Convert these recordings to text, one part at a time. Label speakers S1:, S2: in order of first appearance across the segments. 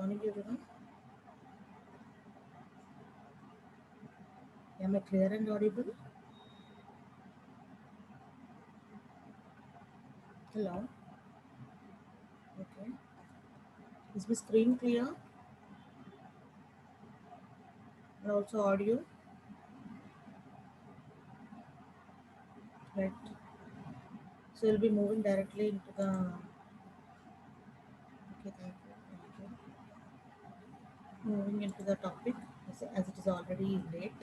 S1: Morning, everyone. Am I clear and audible? Hello. Okay. Is my screen clear and also audio? Right. So we'll be moving directly into the. Okay, thank you. Thank you. Moving into the topic as it is already late.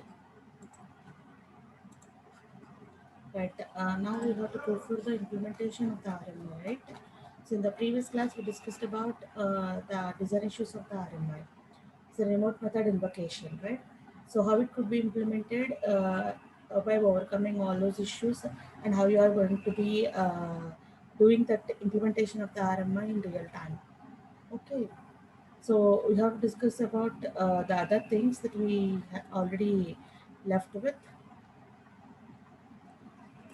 S1: Right. Now we have to go through the implementation of the RMI, right? So in the previous class we discussed about the design issues of the RMI. It's a remote method invocation, right? So how it could be implemented by overcoming all those issues and how you are going to be doing that implementation of the RMI in real time. Okay. So we have to discuss about the other things that we already left with.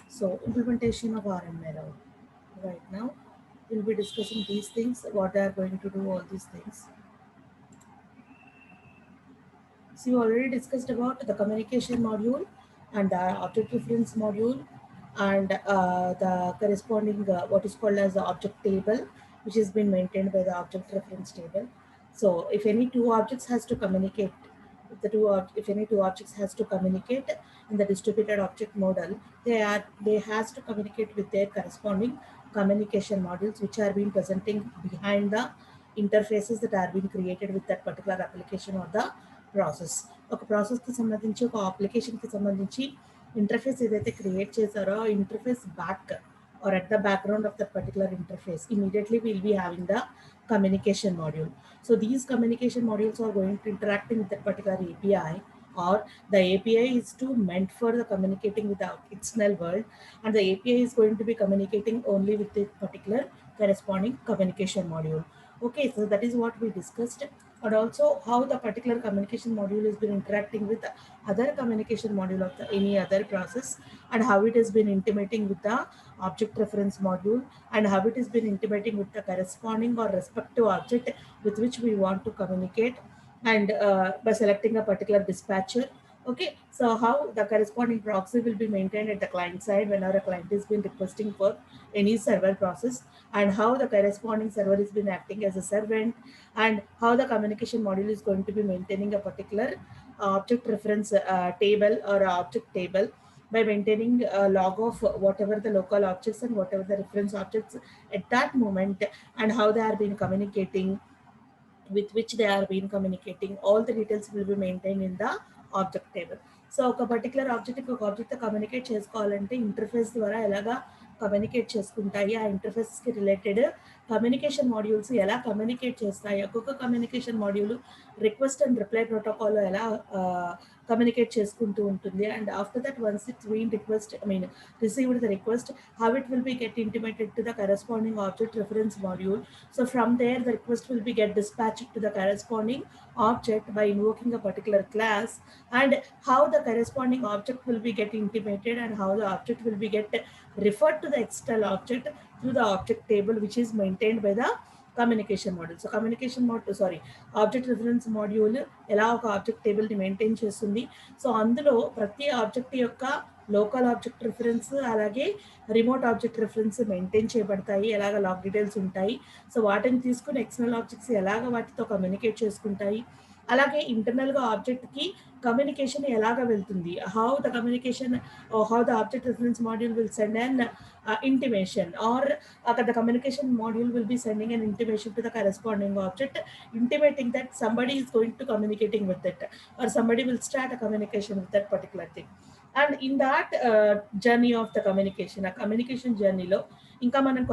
S1: So implementation of RMI now. Right now, we'll be discussing these things, what they are going to do, all these things. So you already discussed about the communication module and the object reference module and the corresponding what is called as the object table, which has been maintained by the object reference table. So if any two objects has to communicate, if any two objects has to communicate in the distributed object model, they has to communicate with their corresponding communication modules, which are being presenting behind the interfaces that are being created with that particular application or the process ఒక ప్రాసెస్కి సంబంధించి ఒక అప్లికేషన్కి సంబంధించి interface ఏదైతే create చేశారో interface back or at the background of that particular interface immediately we'll be having the communication module. So these communication modules are going to interacting with that particular API, or the API is to meant for the communicating with the external world, and the API is going to be communicating only with the particular corresponding communication module. Okay, so that is what we discussed, but also how the particular communication module has been interacting with the other communication module of any other process, and how it has been intimating with the object reference module, and how it has been intimating with the corresponding or respective object with which we want to communicate, and by selecting a particular dispatcher. Okay, so how the corresponding proxy will be maintained at the client side whenever a client has been requesting for any server process, and how the corresponding server has been acting as a servant, and how the communication module is going to be maintaining a particular object reference table or object table by maintaining a log of whatever the local objects and whatever the reference objects at that moment, and how they are being communicating, with which they are being communicating. All the details will be maintained in the object table. So ఒక particular object ఒక ఆబ్జెక్ట్తో communicate చేసుకోవాలంటే interface ద్వారా ఎలాగా communicate చేసుకుంటాయి, ఆ ఇంటర్ఫేస్కి related communication modules ఎలా communicate చేస్తాయి, ఒక్కొక్క communication module request and reply protocol ఎలా కమ్యూనికేట్ చేసుకుంటూ ఉంటుంది, and after that once it's been request received the request, how it will be get intimated to the corresponding object reference module. So from there the request will be get dispatched to the corresponding object by invoking a particular class, and how the corresponding object will be get intimated, and how the object will be get referred to the external object through the object table, which is maintained by the communication module. So communication object reference module ఎలా ఒక object టేబుల్ని maintain చేస్తుంది. So అందులో ప్రతి object యొక్క local object reference అలాగే remote object reference maintain చేయబడతాయి, ఎలాగ log details ఉంటాయి. సో వాటిని తీసుకుని ఎక్స్టర్నల్ ఆబ్జెక్ట్స్ ఎలాగ వాటితో కమ్యూనికేట్ చేసుకుంటాయి, అలాగే ఇంటర్నల్గా ఆబ్జెక్ట్కి కమ్యూనికేషన్ ఎలాగ వెళ్తుంది, how the communication how the object reference module will send an intimation, or the communication module will be sending an intimation to the corresponding object, intimating that somebody is going to communicating with it, or somebody will start a communication with that particular thing. And in that journey of the communication, a communication journey లో ఇంకా మనం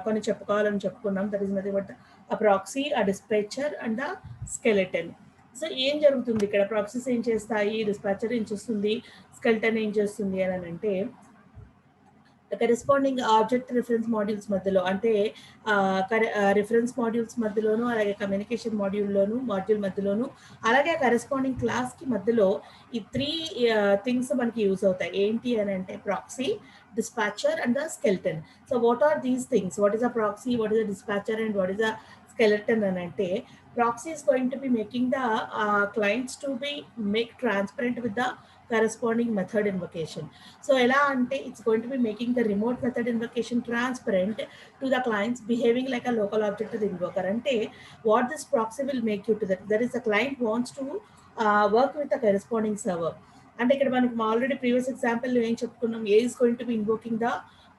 S1: కొన్ని చెప్పుకోవాలని చెప్పుకున్నాం. That is nothing but a proxy, a dispatcher and the skeleton. So ఏం జరుగుతుంది ఇక్కడ, proxies ఏం చేస్తాయి, డిస్పాచర్ ఏం చేస్తుంది, స్కెల్టన్ ఏం చేస్తుంది అని అంటే, కరెస్పాండింగ్ ఆబ్జెక్ట్ రిఫరెన్స్ మాడ్యూల్స్ మధ్యలో, అంటే రిఫరెన్స్ మాడ్యూల్స్ మధ్యలోను, అలాగే కమ్యూనికేషన్ మాడ్యూల్ మధ్యలోను, అలాగే కరెస్పాండింగ్ క్లాస్కి మధ్యలో ఈ 3 థింగ్స్ మనకి యూజ్ అవుతాయి. ఏంటి అని అంటే proxy, dispatcher and the skeleton. So what are these things? What is a proxy, what is a dispatcher, and what is a skeleton? And ante proxy is going to be making the clients to be make transparent with the corresponding method invocation. So ela ante it's going to be making the remote method invocation transparent to the clients, behaving like a local object to the invoker. Ante what this proxy will make you to that is the client wants to work with the corresponding server. అంటే ఇక్కడ మనకి already previous example ఏం చెప్పుకున్నాం, A is going to be invoking the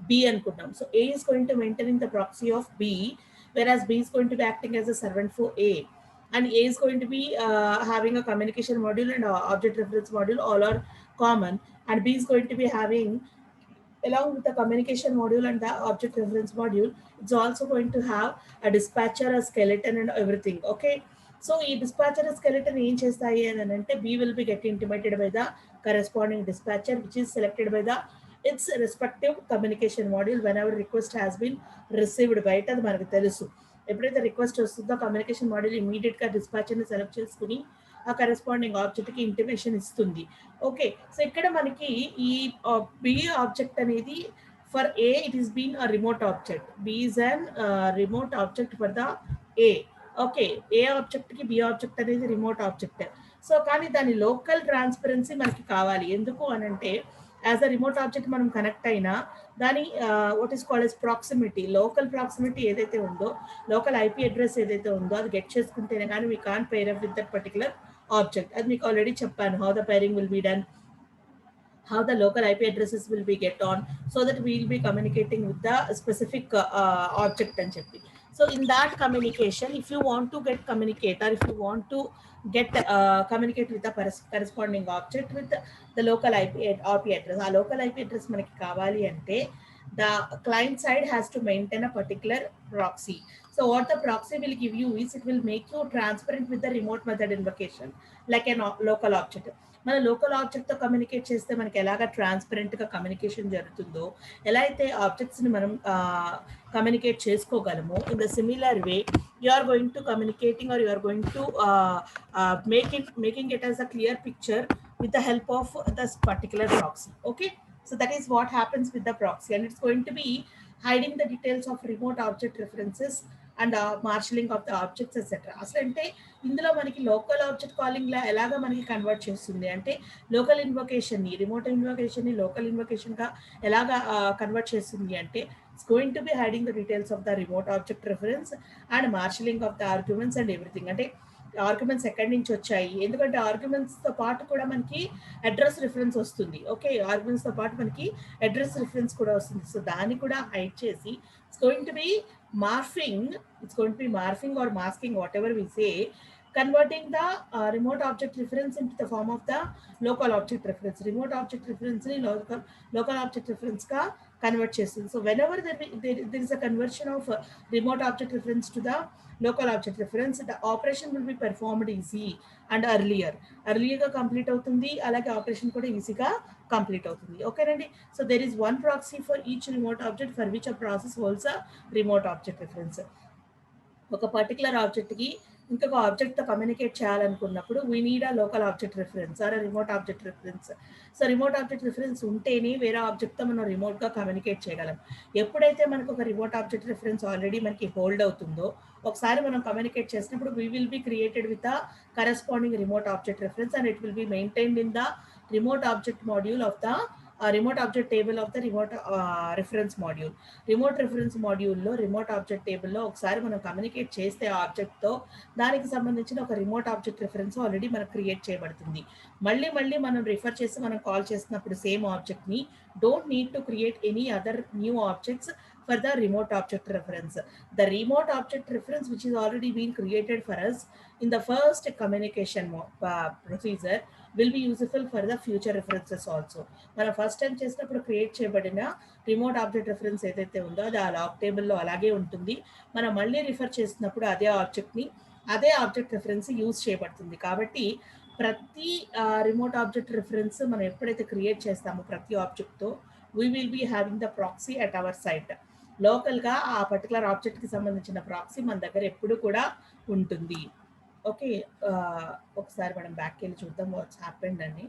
S1: B అనుకున్నాం. So A is going to maintaining the proxy of B, whereas b is going to be acting as a servant for a, and a is going to be having a communication module and a object reference module, all are common, and b is going to be having, along with the communication module and the object reference module, it's also going to have a dispatcher, a skeleton, and everything. Okay, so ఈ dispatcher skeleton ఏం చేస్తాయి అని అంటే b will be get intimated by the corresponding dispatcher, which is selected by the its respective communication module whenever request has been received. బయట అది మనకు తెలుసు, ఎప్పుడైతే రిక్వెస్ట్ వస్తుందో కమ్యూనికేషన్ మాడ్యూల్ ఇమీడియట్ గా డిస్పాచర్ ని సెలెక్ట్ చేసుకుని ఆ కరెస్పాండింగ్ ఆబ్జెక్ట్ కి ఇంటిమేషన్ ఇస్తుంది. ఓకే, సో ఇక్కడ మనకి ఈ బి ఆబ్జెక్ట్ అనేది for A it is been a remote object, B is an remote object for the A. Okay, A object కి బి ఆబ్జెక్ట్ అనేది రిమోట్ ఆబ్జెక్ట్. సో కానీ దాని లోకల్ ట్రాన్స్పరెన్సీ మనకి కావాలి. ఎందుకు అని అంటే యాజ్ అ రిమోట్ ఆబ్జెక్ట్ మనం కనెక్ట్ అయినా దాని what is called as proximity, local proximity ఏదైతే ఉందో, లోకల్ ఐపీ అడ్రస్ ఏదైతే ఉందో అది గెట్ చేసుకుంటేనే కానీ we can pair up with that particular object. అది మీకు ఆల్రెడీ చెప్పాను, how the pairing will be done, how the local IP addresses will be get on, so that we will be communicating with the specific object and cheppi. So in that communication, if you want to get communicate, or if you want to get communicate with the corresponding object with the local IP address, ఆ local IP address మనకి కావాలి అంటే the client side has to maintain a particular proxy. So what the proxy will give you is it will make you transparent with the remote method invocation like a local object. మన local ఆబ్జెక్ట్తో communicate చేస్తే మనకి ఎలాగ ట్రాన్స్పరెంట్గా communication జరుగుతుందో, ఎలా అయితే ఆబ్జెక్ట్స్ని మనం కమ్యూనికేట్ చేసుకోగలము, in the similar way you are going to communicating or you are going to making it as a clear picture with the help of this particular proxy. Okay, so that is what happens with the proxy, and it's going to be hiding the details of remote object references and marshalling of the objects etc. అసలు అంటే ఇందులో మనకి local object calling లా ఎలాగా మనకి convert చేస్తుంది అంటే local invocation ని, remote invocation ని లోకల్ ఇన్వొకేషన్ గా ఎలాగా కన్వర్ట్ చేస్తుంది అంటే it's going to B hiding the details of the remote object reference and marshalling of the arguments and everything. అంటే ఆర్గ్యుమెంట్స్ ఎక్కడి నుంచి వచ్చాయి, ఎందుకంటే ఆర్గ్యుమెంట్స్ తో పాటు కూడా మనకి అడ్రస్ రిఫరెన్స్ వస్తుంది. ఓకే, ఆర్గ్యుమెంట్స్ తో పాటు మనకి అడ్రస్ రిఫరెన్స్ కూడా వస్తుంది. సో దాన్ని కూడా హైడ్ చేసి it's going to B morphing or masking, whatever we say, converting the remote object reference into the form of the local object reference. Remote object reference ni local object reference ka convert చేస్తుంది. So whenever there is a conversion of remote object reference to the local object reference, the operation will be performed easy and earlier గా complete అవుతుంది, అలాగే operation కూడా ఈజీగా complete అవుతుంది. ఓకేనండి, so there is one proxy for each remote object for which a process holds a remote object reference. ఒక particular ఆబ్జెక్ట్కి ఇంకొక ఆబ్జెక్ట్తో కమ్యూనికేట్ చేయాలనుకున్నప్పుడు we need a local object reference are remote object reference. So remote object reference ఉంటేనే వేరే ఆబ్జెక్ట్తో మనం రిమోట్గా communicate చేయగలం. ఎప్పుడైతే మనకు ఒక రిమోట్ ఆబ్జెక్ట్ రిఫరెన్స్ ఆల్రెడీ మనకి హోల్డ్ అవుతుందో, ఒకసారి మనం కమ్యూనికేట్ చేసినప్పుడు we will be created with the corresponding remote object reference and it will B maintained in the remote object module of the remote object table of the remote reference module. Remote reference మాడ్యూల్లో remote object టేబుల్లో ఒకసారి మనం communicate చేస్తే ఆబ్జెక్ట్తో దానికి సంబంధించిన ఒక remote object reference already మనకు create చేయబడుతుంది. మళ్ళీ మనం రిఫర్ చేసి మనం కాల్ చేసినప్పుడు సేమ్ ఆబ్జెక్ట్ని don't need to create any other new objects for the remote object reference. The remote object reference which is already been created for us in the first communication procedure will be useful for the future references also. మనం first time చేసినప్పుడు create చేయబడిన remote object reference ఏదైతే ఉందో అది ఆ log టేబుల్లో అలాగే ఉంటుంది. మనం మళ్ళీ రిఫర్ చేసినప్పుడు అదే ఆబ్జెక్ట్ రిఫరెన్స్ యూజ్ చేయబడుతుంది. కాబట్టి ప్రతి రిమోట్ ఆబ్జెక్ట్ రిఫరెన్స్ మనం ఎప్పుడైతే క్రియేట్ చేస్తామో ప్రతి ఆబ్జెక్ట్తో we will be having the proxy at our site. లోకల్గా ఆ పర్టికులర్ ఆబ్జెక్ట్కి సంబంధించిన ప్రాక్సీ మన దగ్గర ఎప్పుడు కూడా ఉంటుంది. ఓకే, ఒకసారి మనం బ్యాక్ వెళ్ళి చూద్దాం వాట్స్ హ్యాపెండ్ అని.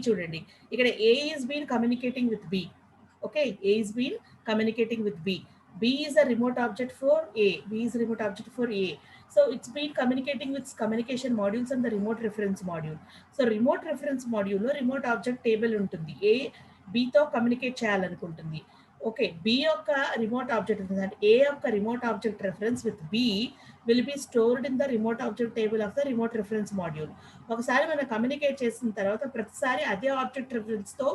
S1: చూడండి, ఇక్కడ A is been communicating with B. Okay, A is been communicating with B. B is a remote object for A. B is a remote object for A. So it's been communicating with communication modules and the remote reference module. So remote reference module లో remote object table ఉంటుంది. A B తో communicate చేయాలనుకుంటుంది. Okay, B యొక్క remote object ఉంటుంది అంటే A యొక్క remote object reference with B will be stored in the remote object table of the remote reference module. ఒకసారి మనం కమ్యూనికేట్ చేసిన తర్వాత ప్రతిసారి అదే ఆబ్జెక్ట్ రెఫరెన్స్తో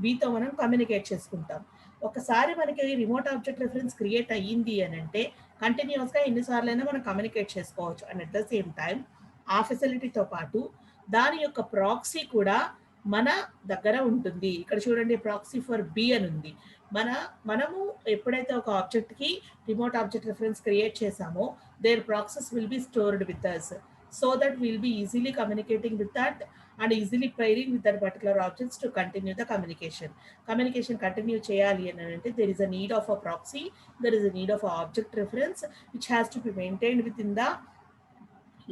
S1: బితో మనం కమ్యూనికేట్ చేసుకుంటాం. ఒకసారి మనకి రిమోట్ ఆబ్జెక్ట్ రెఫరెన్స్ క్రియేట్ అయ్యింది అని అంటే కంటిన్యూస్గా ఎన్నిసార్లైనా మనం కమ్యూనికేట్ చేసుకోవచ్చు. And at the same time ఆ ఫెసిలిటీతో పాటు దాని యొక్క ప్రాక్సీ కూడా మన దగ్గర ఉంటుంది. ఇక్కడ చూడండి, ప్రాక్సీ ఫర్ బి అని ఉంది. మనము ఎప్పుడైతే ఒక ఆబ్జెక్ట్కి రిమోట్ ఆబ్జెక్ట్ రెఫరెన్స్ క్రియేట్ చేసామో their proxies will be stored with us so that will be easily communicating with that and easily pairing with that particular objects to continue the communication. Communication continue cheyali anante there is a need of a proxy, there is a need of a object reference which has to be maintained within the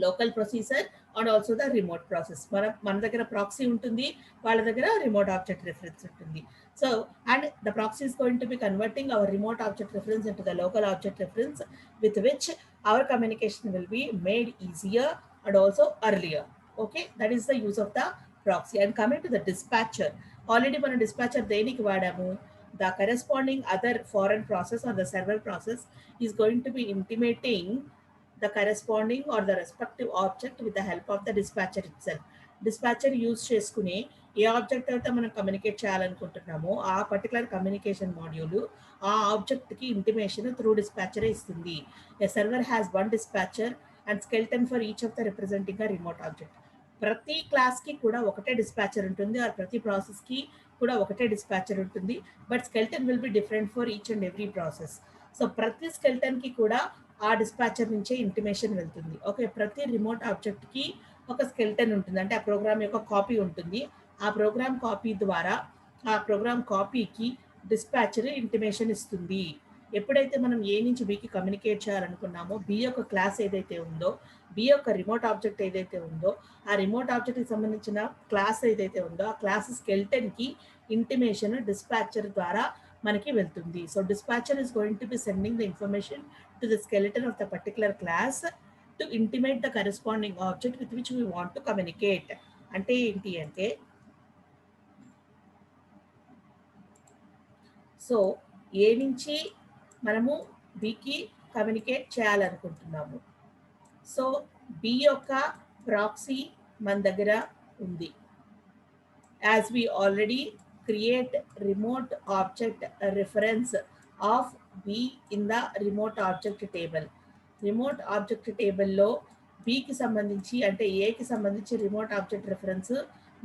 S1: local processor and also the remote process. మన దగ్గర proxy ఉంటుంది, వాళ్ళ దగ్గర remote object reference ఉంటుంది. So and the proxy is going to be converting our remote object reference into the local object reference with which our communication will be made easier and also earlier. Okay, that is the use of the proxy. And coming to the dispatcher, already మన dispatcher దేనికి వాడాము, the corresponding other foreign process or the server process is going to be intimating the corresponding or the respective object with the help of the dispatcher itself. Dispatcher use చేసుకుని ఏ object అయితే మనం communicate చేయాలనుకుంటున్నామో ఆ particular communication module ఆ ఆబ్జెక్ట్కి intimation through dispatcher ఇస్తుంది. A server has one dispatcher and skeleton for each of the representing a remote object. ప్రతి క్లాస్కి కూడా ఒకటే డిస్పాచర్ ఉంటుంది, ఆర్ ప్రతి ప్రాసెస్కి కూడా ఒకటే డిస్పాచర్ ఉంటుంది. But skeleton will be different for each and every process. So ప్రతి స్కెల్టన్కి కూడా ఆ డిస్పాచర్ నుంచే ఇంటిమేషన్ వెళ్తుంది. ఓకే, ప్రతి రిమోట్ ఆబ్జెక్ట్కి ఒక స్కెల్టన్ ఉంటుంది, అంటే ఆ ప్రోగ్రామ్ యొక్క కాపీ ఉంటుంది. ఆ ప్రోగ్రామ్ కాపీ ద్వారా ఆ ప్రోగ్రామ్ కాపీకి డిస్పాచర్ ఇంటిమేషన్ ఇస్తుంది. ఎప్పుడైతే మనం ఏ నుంచి బికి కమ్యూనికేట్ చేయాలనుకున్నామో బి యొక్క క్లాస్ ఏదైతే ఉందో, బి యొక్క రిమోట్ ఆబ్జెక్ట్ ఏదైతే ఉందో, ఆ రిమోట్ ఆబ్జెక్ట్కి సంబంధించిన క్లాస్ ఏదైతే ఉందో ఆ క్లాస్ స్కెల్టన్కి ఇంటిమేషన్ డిస్పాచర్ ద్వారా మనకి వెళ్తుంది. So dispatcher is going to B sending the information to the skeleton of the particular class to intimate the corresponding object with which we want to communicate. అంటే ఏంటి అంటే, so A నుంచి మనము బికి communicate చేయాలనుకుంటున్నాము. సో బి యొక్క proxy మన దగ్గర ఉంది. As we already create remote object reference of B in the remote object table. Remote object టేబుల్లో బికి సంబంధించి అంటే ఏకి సంబంధించి రిమోట్ ఆబ్జెక్ట్ రిఫరెన్స్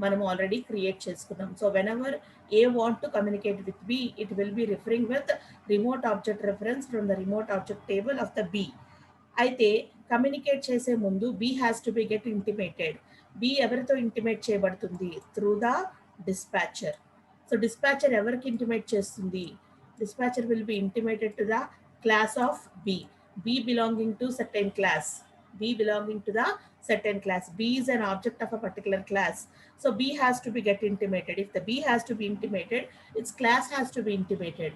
S1: మనం ఆల్రెడీ క్రియేట్ చేసుకున్నాం. So whenever A want to communicate with B it will be referring with remote object reference from the remote object table of the B. అయితే communicate చేసే ముందు B has to be get intimated. B ఎవరితో intimate చేయబడుతుంది? Through the dispatcher. So dispatcher ఎవరికి intimate చేస్తుంది? Dispatcher will be intimated to the class of B. B belonging to certain class. B belonging to the certain class. B is an object of a particular class. So B has to be get intimated. If the B has to be intimated, its class has to be intimated.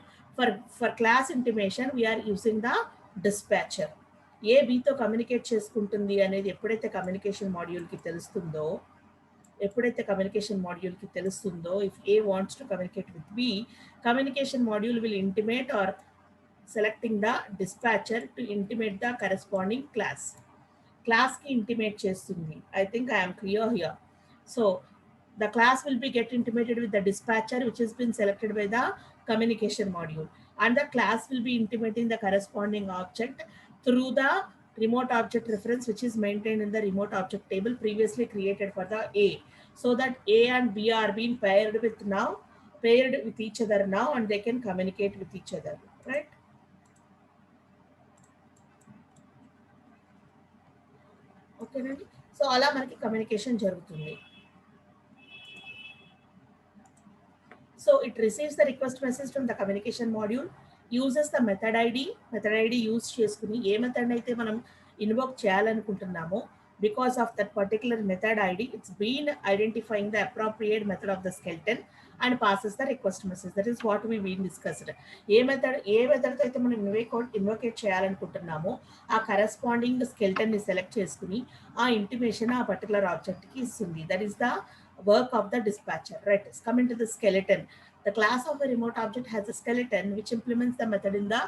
S1: For class intimation, we are using the dispatcher. A బితో communicate చేసుకుంటుంది అనేది ఎప్పుడైతే communication మాడ్యూల్కి తెలుస్తుందో if A wants to communicate with B, communication module will intimate or selecting the dispatcher to intimate the corresponding class. Class ki intimate chestundi. I think I am clear here. So the class will be get intimated with the dispatcher which has been selected by the communication module, and the class will be intimating the corresponding object through the remote object reference which is maintained in the remote object table previously created for the A, so that A and B are being paired with each other now, and they can communicate with each other, right? Okay nandi, so ala manaki communication jarugutundi. So it receives the request message from the communication module, uses the method ID use చేసుకుని ఏ method అయితే మనం invoke చేయాలనుకుంటున్నామో because of that particular method ID, it's been identifying the appropriate method of the skeleton and passes the request message. That is what we been discussed. A method అయితే మనం ఇన్వోకేట్ చేయాలనుకుంటున్నామో ఆ corresponding skeleton ని select చేసుకుని ఆ intimation ఆ particular object కి ఇస్తుంది. That is the work of the dispatcher, right? Coming to the skeleton, the class of a remote object has a skeleton which implements the method in the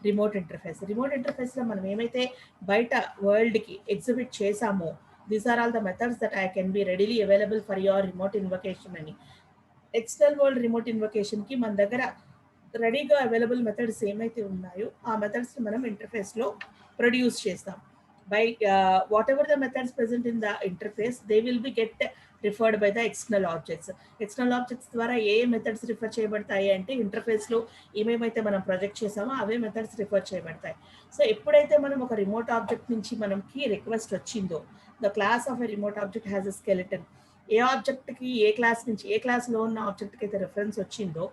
S1: remote interface. Remote interface లో మనం ఏమైతే బయట world కి exhibit చేసామో, these are all the methods that I can be readily available for your remote invocation అని. External world remote invocation కి మన దగ్గర రెడీగా అవైలబుల్ మెథడ్స్ ఏమైతే ఉన్నాయో ఆ మెథడ్స్ మనం ఇంటర్ఫేస్ లో ప్రొడ్యూస్ చేస్తాం. By whatever the methods present in the interface, they will be get referred by the external objects. External objects ద్వారా ఏ మెథడ్స్ రిఫర్ చేయబడతాయి అంటే ఇంటర్ఫేస్ లో ఏమేమైతే మనం ప్రొజెక్ట్ చేసామో అవే మెథడ్స్ రిఫర్ చేయబడతాయి. సో ఎప్పుడైతే మనం ఒక రిమోట్ ఆబ్జెక్ట్ నుంచి మనకి రిక్వెస్ట్ వచ్చిందో, the class of a remote object has a skeleton. A object కి ఏ క్లాస్ నుంచి ఏ క్లాస్ లో ఉన్న ఆబ్జెక్ట్ కి అయితే రెఫరెన్స్ వచ్చిందో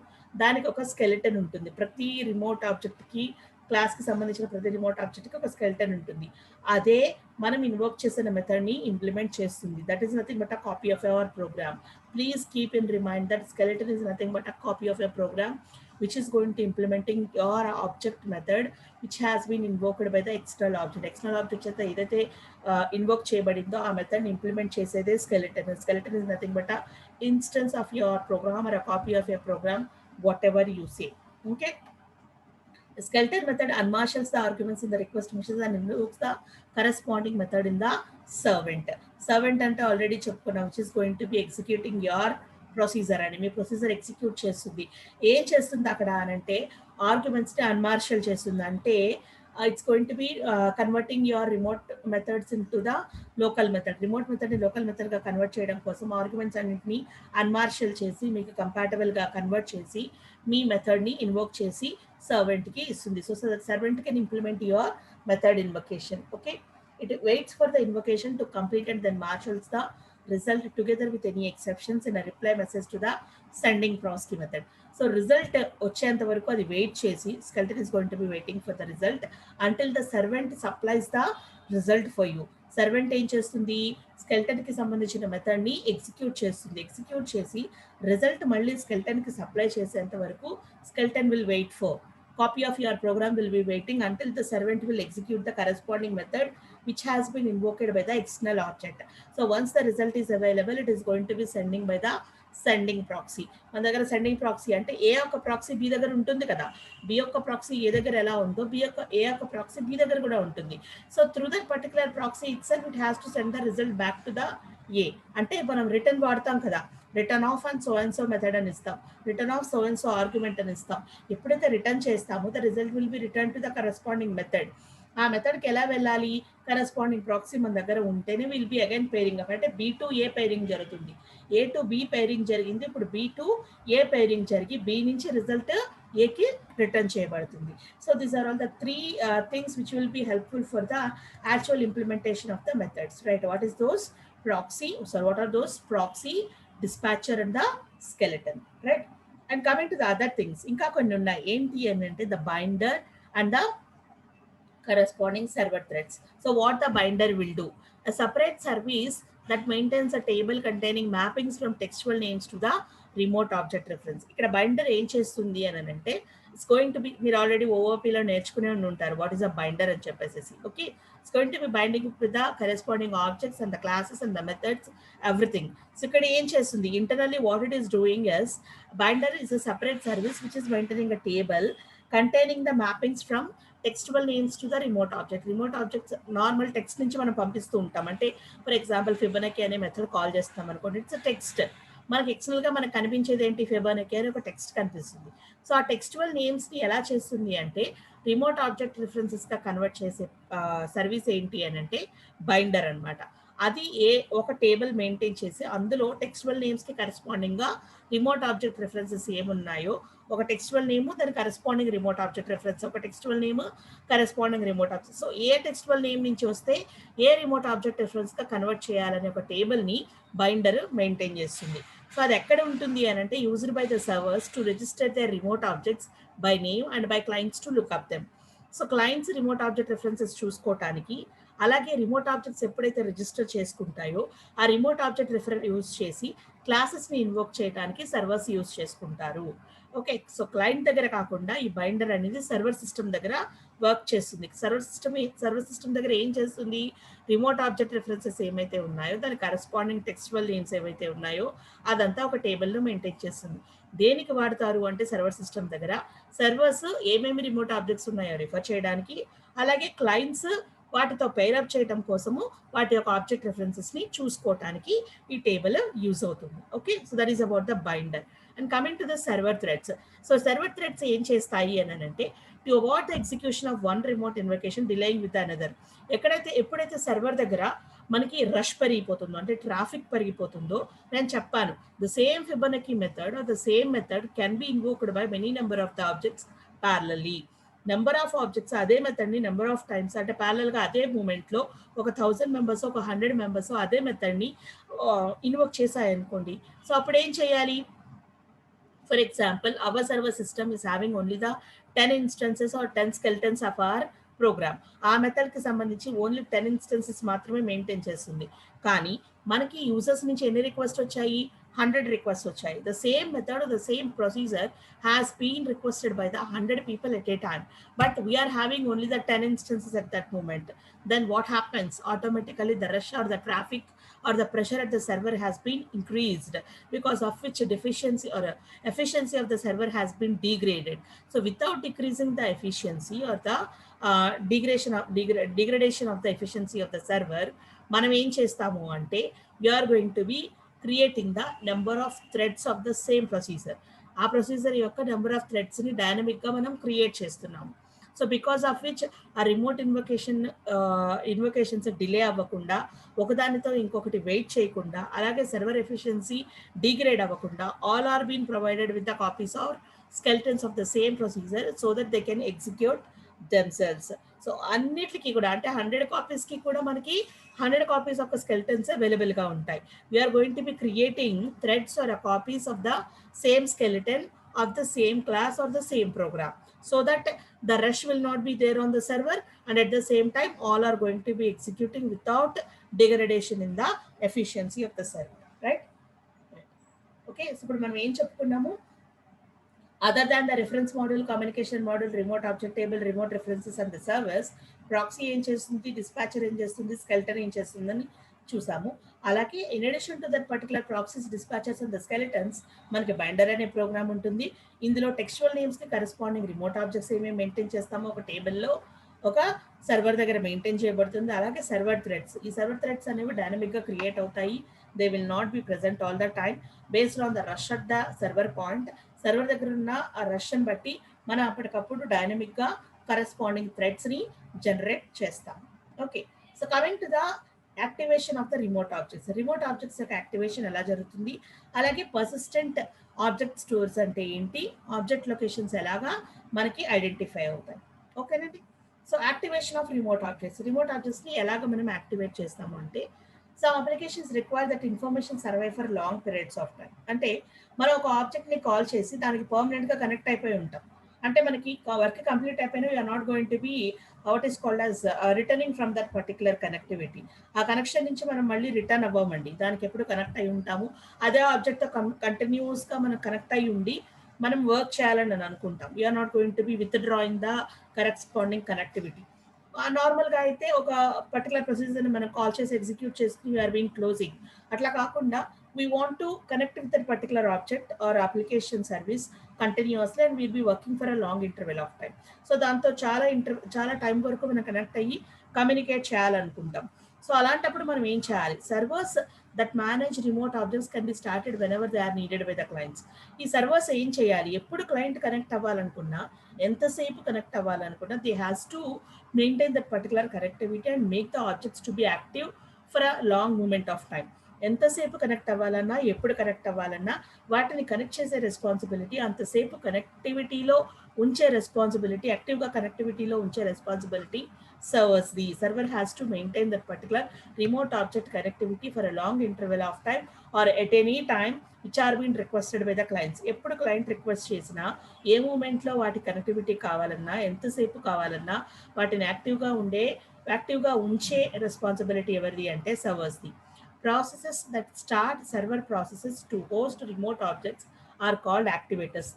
S1: దానికి ఒక స్కెలిటన్ ఉంటుంది. ప్రతి రిమోట్ ఆబ్జెక్ట్ కి క్లాస్ కి సంబంధించిన ప్రతి రిమోట్ ఆబ్జెక్ట్ కి ఒక స్కెలిటన్ ఉంటుంది. అదే మనం ఇన్వోక్ చేసిన మెథడ్ ని ఇంప్లిమెంట్ చేస్తుంది. That is nothing but a copy of our program. Please keep in remind that skeleton is nothing but a copy of your program which is going to implementing your object method which has been invoked by the external object. External object చేత ఏదైతే invoke చేయబడిందో ఆ method ని implement చేసేదే skeleton. Skeleton is nothing but a instance of your program or a copy of your program, whatever you say. Okay. The skeleton method unmarshals the arguments in the request messages and invokes the corresponding method in the servant. Servant అంటే already చెప్పుకున్నాం, which is going to be executing your procedure అని. మీ procedure execute చేస్తుంది. ఏం చేస్తుంది అక్కడ అని అంటే arguments ని అన్మార్షల్ చేస్తుంది. అంటే it's going to B converting your remote methods in to the local method. Remote method ని లోకల్ మెథడ్ గా కన్వర్ట్ చేయడం కోసం ఆర్గ్యుమెంట్స్ అన్నింటినీ అన్మార్షల్ చేసి మీకు కంపాటబుల్ గా కన్వర్ట్ చేసి మీ మెథడ్ ని ఇన్వోక్ చేసి సర్వెంట్ కి ఇస్తుంది. So servant can implement your method invocation. Okay, it waits for the invocation to complete and then marshals the result together with any exceptions in a reply message to the sending proxy method. So result వచ్చేంత వరకు అది wait చేసి skeleton is going to be waiting for the result until the servant supplies the result for you. Servant ఏం చేస్తుంది, skeleton కి సంబంధించిన method ని execute చేస్తుంది. ఎగ్జిక్యూట్ చేసి రిజల్ట్ మళ్ళీ స్కెల్టన్ కి సప్లై చేసేంత వరకు skeleton will wait for. Copy of your program will be waiting until the servant will execute the corresponding method which has been invoked by the external object. So once the result is available, it is going to be sending by the sending proxy. మన దగ్గర sending proxy అంటే A యొక్క proxy B దగ్గర ఉంటుంది కదా, B యొక్క proxy ఏ దగ్గర ఎలా ఉందో ఏ యొక్క ప్రాక్సీ బి దగ్గర కూడా ఉంటుంది. So through that particular proxy itself it has to send the result back to the A. అంటే మనం రిటర్న్ వాడతాం కదా, return of and so and so method అని ఇస్తాం, return of so and so argument అని ఇస్తాం. ఎప్పుడైతే return చేస్తామో the result will be return to the corresponding method. ఆ మెథడ్కి ఎలా వెళ్ళాలి, కరెస్పాండింగ్ ప్రాక్సీ మన దగ్గర ఉంటేనే will be again pairing up. అంటే బి టు ఏ పేరింగ్ జరుగుతుంది, ఏ టు బి పేరింగ్ జరిగింది, ఇప్పుడు బి టు ఏ పేరింగ్ జరిగి బి నుంచి రిజల్ట్ ఏకి రిటర్న్ చేయబడుతుంది. So these are all the three things which will be helpful for the actual implementation of the methods, right? What is those proxy, sorry, what are those? Proxy, dispatcher and the skeleton, right? And coming to the other things, ఇంకా కొన్ని ఉన్నాయి. ఏంటి అంటే the binder and the corresponding server threads. So what the binder will do, a separate service that maintains a table containing mappings from textual names to the remote object reference. ఇక్కడ binder ఏం చేస్తుంది అని అంటే it's going to B, మీరు already ఓఓపీలో నేర్చుకునే ఉంటారు what is a binder అని చెప్పేసి. Okay, it's going to B binding with the corresponding objects and the classes and the methods everything. So ఇక్కడ ఏం చేస్తుంది, internally what it is doing is binder is a separate service which is maintaining a table containing the mappings from textual names to the remote object. Remote objects normal text నుంచి మనం పంపిస్తూ ఉంటాం. అంటే for example Fibonacci అనే method call చేస్తాం అనుకోండి, it's text. మనకి ఎక్స్టర్నల్గా మనకు కనిపించేది ఏంటి, ఫిబొనాకీ అని ఒక టెక్స్ట్ కనిపిస్తుంది. సో ఆ టెక్స్టువల్ నేమ్స్ని ఎలా చేస్తుంది అంటే రిమోట్ ఆబ్జెక్ట్ రిఫరెన్సెస్గా కన్వర్ట్ చేసే సర్వీస్ ఏంటి అని అంటే బైండర్ అనమాట. అది ఒక టేబుల్ మెయింటైన్ చేసి అందులో టెక్స్టువల్ నేమ్స్కి కరెస్పాండింగ్గా రిమోట్ ఆబ్జెక్ట్ రెఫరెన్సెస్ ఏమున్నాయో, ఒక టెక్స్టువల్ నేమ్ దాని కరెస్పాండింగ్ రిమోట్ ఆబ్జెక్ట్ రెఫరెన్స్, ఒక textual name corresponding remote object. So ఏ టెక్స్టువల్ నేమ్ నుంచి వస్తే ఏ రిమోట్ ఆబ్జెక్ట్ రెఫరెన్స్గా కన్వర్ట్ చేయాలనే ఒక టేబుల్ని బైండర్ మెయింటైన్ చేస్తుంది. సో అది ఎక్కడ ఉంటుంది అని అంటే used by the servers to register the remote objects by name and by clients to look up them. So clients remote object references చూసుకోవటానికి, అలాగే రిమోట్ ఆబ్జెక్ట్స్ ఎప్పుడైతే రిజిస్టర్ చేసుకుంటాయో ఆ రిమోట్ ఆబ్జెక్ట్ రిఫరెన్స్ యూజ్ చేసి క్లాసెస్ని ఇన్వోక్ చేయడానికి servers use చేసుకుంటారు. Okay, so client దగ్గర కాకుండా ఈ బైండర్ అనేది సర్వర్ సిస్టమ్ దగ్గర వర్క్ చేస్తుంది. సర్వర్ సిస్టమ్ దగ్గర ఏం చేస్తుంది? రిమోట్ ఆబ్జెక్ట్ రిఫరెన్సెస్ ఏమైతే ఉన్నాయో దాని కరెస్పాండింగ్ టెక్స్చువల్ నేమ్స్ ఏవైతే ఉన్నాయో అదంతా ఒక టేబుల్లో మెయింటైన్ చేస్తుంది. దేనికి వాడతారు అంటే సర్వర్ సిస్టమ్ దగ్గర సర్వర్స్ ఏమేమి రిమోట్ ఆబ్జెక్ట్స్ ఉన్నాయో రిఫర్ చేయడానికి, అలాగే క్లయింట్స్ వాటితో పేరప్ చేయడం కోసము వాటి యొక్క ఆబ్జెక్ట్ రెఫరెన్సెస్ని చూసుకోవటానికి ఈ టేబుల్ యూజ్ అవుతుంది. Okay, so that is about the binder. And coming to the server threads. So server threads ఏం చేస్తాయి అని అంటే to avoid the execution of one remote invocation delaying with another. ఎప్పుడైతే సర్వర్ దగ్గర మనకి రష్ పెరిగిపోతుందో అంటే traffic పెరిగిపోతుందో, నేను చెప్పాను the same Fibonacci method or the same method can be invoked by many number of the objects parallelly. Number of objects అదే మెథడ్ని number of times అంటే ప్యారలల్గా అదే మూమెంట్లో ఒక 1000 మెంబర్స్ ఒక 100 మెంబర్స్ అదే మెథడ్ని ఇన్వోక్ చేశాయనుకోండి. సో అప్పుడు ఏం చేయాలి? For example our server system is having only the 10 instances or 10 skeletons of our programme. ఆ మెథడ్కి సంబంధించి ఓన్లీ 10 ఇన్స్టెన్సెస్ మాత్రమే మెయింటైన్ చేస్తుంది. కానీ మనకి యూజర్స్ నుంచి ఎన్ని రిక్వెస్ట్ వచ్చాయి? 100 రిక్వెస్ట్ వచ్చాయి. The same method the same procedure has been requested by the 100 people at a time, but we're having only the 10 instances at that moment. Then what happens? Automatically the rush or the traffic or the pressure at the server has been increased, because of which deficiency or efficiency of the server has been degraded. So without decreasing the efficiency or the degradation of the efficiency of the server, మనం ఏం చేస్తాము అంటే we are going to be creating the number of threads of the same procedure. ఆ procedure యొక్క number of థ్రెడ్స్ని డైనమిక్గా మనం create చేస్తున్నాము. సో బికాస్ ఆఫ్ విచ్ ఆ రిమోట్ ఇన్వకేషన్స్ డిలే అవ్వకుండా, ఒకదానితో ఇంకొకటి వెయిట్ చేయకుండా, అలాగే సర్వర్ ఎఫిషియన్సీ డిగ్రేడ్ అవ్వకుండా all are been provided with the copies or skeletons of the same procedure so that they can execute themselves. So అన్నిటికీ కూడా అంటే 100 కాపీస్కి కూడా మనకి 100 కాపీస్ ఆఫ్ స్కెల్టన్స్ అవైలబుల్గా ఉంటాయి. We're going to be creating threads or copies of the same skeleton of the same class or the same program, so that the rush will not be there on the server, and at the same time all are going to be executing without degradation in the efficiency of the server, right? Okay, so ఇప్పుడు మనం ఏం చెప్పుకున్నాము? Other than the reference module, communication module, remote object table, remote references and the servers, proxy ఏం చేస్తుంది, dispatcher ఏం చేస్తుంది, skeleton ఏం చేస్తుందని చూసాము. అలాగే in addition to that particular proxies, dispatchers and the skeletons మనకి బైండర్ అనే ప్రోగ్రామ్ ఉంటుంది. ఇందులో టెక్స్చువల్ నేమ్స్కి కరెస్పాండింగ్ రిమోట్ ఆబ్జెక్ట్స్ ఏమేమి మెయింటైన్ చేస్తామో ఒక టేబుల్లో ఒక సర్వర్ దగ్గర మెయింటైన్ చేయబడుతుంది. అలాగే సర్వర్ థ్రెడ్స్, ఈ సర్వర్ థ్రెడ్స్ అనేవి డైనమిక్గా క్రియేట్ అవుతాయి. They will not be present all the time based on the rush at the server point. Server దగ్గర ఉన్న ఆ రష్ని బట్టి మనం అప్పటికప్పుడు డైనమిక్గా కరెస్పాండింగ్ థ్రెడ్స్ని జనరేట్ చేస్తాం. Okay, so coming to the activation of the remote objects. Remote objects యొక్క యాక్టివేషన్ ఎలా జరుగుతుంది, అలాగే పర్సిస్టెంట్ ఆబ్జెక్ట్ స్టోర్స్ అంటే ఏంటి, ఆబ్జెక్ట్ లొకేషన్స్ ఎలాగా మనకి ఐడెంటిఫై అవుతాయి. ఓకేనండి. సో యాక్టివేషన్ ఆఫ్ రిమోట్ ఆబ్జెక్ట్స్ని ఎలాగ మనం యాక్టివేట్ చేస్తాము అంటే, some applications require that information survive for long periods of time. అంటే మనం ఒక ఆబ్జెక్ట్ని కాల్ చేసి దానికి పర్మనెంట్గా కనెక్ట్ అయిపోయి ఉంటాం. అంటే మనకి వర్క్ కంప్లీట్ అయిపోయినా we're not going to be what is called as returning from that particular connectivity. ఆ కనెక్షన్ నుంచి మనం మళ్ళీ రిటర్న్ అవ్వమండి, దానికి ఎప్పుడు కనెక్ట్ అయి ఉంటాము. అదే ఆబ్జెక్ట్తో కంటిన్యూస్గా మనం కనెక్ట్ అయి ఉండి మనం వర్క్ చేయాలని అని అనుకుంటాం. We're not going to be withdrawing the corresponding connectivity. నార్మల్గా అయితే ఒక పర్టికులర్ ప్రొసీజర్ని మనం కాల్ చేసి ఎగ్జిక్యూట్ చేసుకుని వీఆర్ బీయింగ్ క్లోజింగ్. అట్లా కాకుండా we want to connect with that particular object or application service continuously and we'll be working for a long interval of time. So దాంతో చాలా టైం వరకు మనం కనెక్ట్ అయ్యి కమ్యూనికేట్ చేయాలనుకుంటాం. సో అలాంటప్పుడు మనం ఏం చేయాలి? Servers that manage remote objects can be started whenever they are needed by the clients. ఈ సర్వర్స్ ఏం చేయాలి? ఎప్పుడు క్లయింట్ కనెక్ట్ అవ్వాలనుకున్నా, ఎంతసేపు కనెక్ట్ అవ్వాలనుకున్నా, they has to maintain that particular connectivity and make the objects to be active for a long moment of time. ఎంతసేపు connect అవ్వాలన్నా, ఎప్పుడు కనెక్ట్ అవ్వాలన్నా వాటిని కనెక్ట్ చేసే రెస్పాన్సిబిలిటీ, అంతసేపు కనెక్టివిటీలో ఉంచే రెస్పాన్సిబిలిటీ, యాక్టివ్గా కనెక్టివిటీలో ఉంచే responsibility servers. The server has to maintain that particular remote object connectivity for a long interval of time or at any time which are being requested by the clients. ఎప్పుడు client request చేసినా ఏ మూమెంట్లో వాటి connectivity కావాలన్నా ఎంతసేపు కావాలన్నా వాటిని యాక్టివ్గా ఉంచే రెస్పాన్సిబిలిటీ ఎవరిది అంటే సర్వర్స్ది. Processes that start server processes to host remote objects are called activators.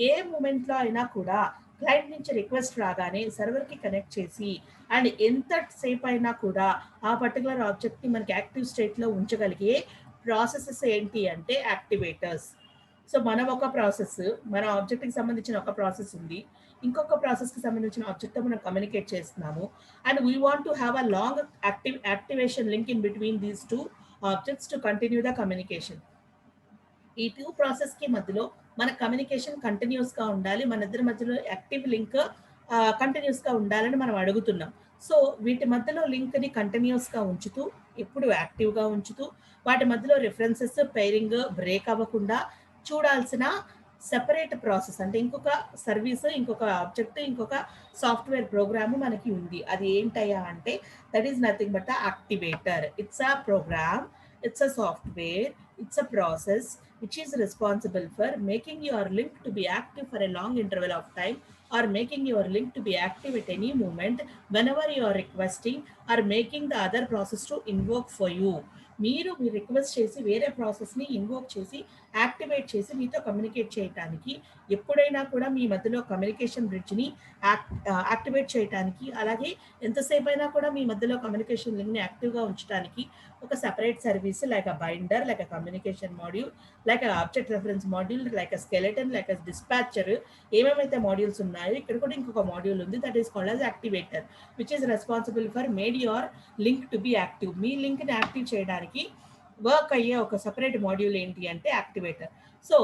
S1: ఏ మూమెంట్లో అయినా కూడా క్లయింట్ నుంచి రిక్వెస్ట్ రాగానే సర్వర్కి కనెక్ట్ చేసి అండ్ ఎంత సేపు అయినా కూడా ఆ పర్టికులర్ ఆబ్జెక్ట్ని మనకి యాక్టివ్ స్టేట్లో ఉంచగలిగే ప్రాసెసెస్ ఏంటి అంటే యాక్టివేటర్స్. సో మనం ఒక ప్రాసెస్, మన ఆబ్జెక్ట్కి సంబంధించిన ఒక ప్రాసెస్ ఉంది, ఇంకొక ప్రాసెస్కి సంబంధించిన ఆబ్జెక్ట్తో మనం కమ్యూనికేట్ చేస్తున్నాము and we want to have a long activation link in between these two objects to continue the communication. ఈ టూ ప్రాసెస్కి మధ్యలో మన కమ్యూనికేషన్ కంటిన్యూస్గా ఉండాలి, మన ఇద్దరి మధ్యలో యాక్టివ్ లింక్ కంటిన్యూస్గా ఉండాలని మనం అడుగుతున్నాం. సో వీటి మధ్యలో లింక్ని కంటిన్యూస్గా ఉంచుతూ, ఎప్పుడు యాక్టివ్గా ఉంచుతూ, వాటి మధ్యలో రిఫరెన్సెస్ పెయిరింగ్ బ్రేక్ అవ్వకుండా చూడాల్సిన సెపరేట్ ప్రాసెస్ అంటే ఇంకొక సర్వీస్, ఇంకొక ఆబ్జెక్ట్, ఇంకొక సాఫ్ట్వేర్ ప్రోగ్రామ్ మనకి ఉంది. అది ఏంటయ్యా అంటే that is nothing but the activator. It's a program, it's a software, it's a process which is responsible for making your link to be active for a long interval of time or making your link to be active at any moment whenever you are requesting or making the other process to invoke for you. మీరు request చేసి వేరే ప్రాసెస్ని invoke చేసి activate చేసి మీతో communicate చేయడానికి, ఎప్పుడైనా కూడా మీ మధ్యలో కమ్యూనికేషన్ బ్రిడ్జ్ని యాక్టివేట్ చేయడానికి, అలాగే ఎంతసేపు అయినా కూడా మీ మధ్యలో కమ్యూనికేషన్ లింక్ని యాక్టివ్గా ఉంచడానికి ఒక separate service like a binder, like a communication module, like a object reference module, like a skeleton, like a dispatcher, ఏమేమైతే మాడ్యూల్స్ ఉన్నాయో ఇక్కడ కూడా ఇంకొక మాడ్యూల్ ఉంది that is called as activator which is responsible for made your link to be active. మీ లింక్ని active చేయడానికి work అయ్యే ఒక సెపరేట్ మాడ్యూల్ ఏంటి అంటే యాక్టివేటర్. సో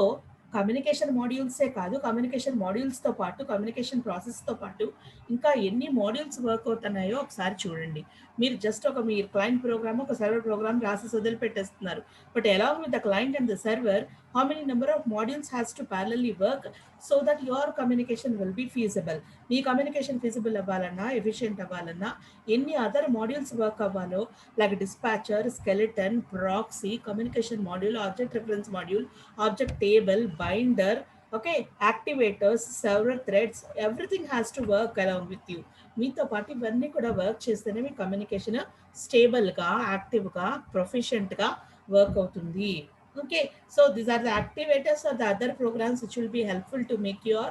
S1: కమ్యూనికేషన్ మాడ్యూల్సే కాదు, కమ్యూనికేషన్ మాడ్యూల్స్తో పాటు కమ్యూనికేషన్ ప్రాసెస్తో పాటు ఇంకా ఎన్ని మాడ్యూల్స్ వర్క్ అవుతున్నాయో ఒకసారి చూడండి. మీరు జస్ట్ మీ క్లయింట్ ప్రోగ్రామ్, ఒక సర్వర్ ప్రోగ్రామ్ రాసి వదిలిపెట్టేస్తున్నారు. But along with the client and the server, how many number of modules has to parallelly work so that your communication will be feasible. Me communication feasible అవ్వాలన్నా, efficient అవ్వాలన్నా ఎన్ని other modules work అవ్వాలో like dispatcher, skeleton, proxy, communication module, object reference module, object table, binder, okay, activators, server threads, everything has to work along with you. మీతో పాటు ఇవన్నీ కూడా work చేస్తేనే మీ communication స్టేబుల్గా, యాక్టివ్గా, ప్రొఫిషియెంట్గా వర్క్ అవుతుంది. Okay, so these are the activators or the other programs which will be helpful to make your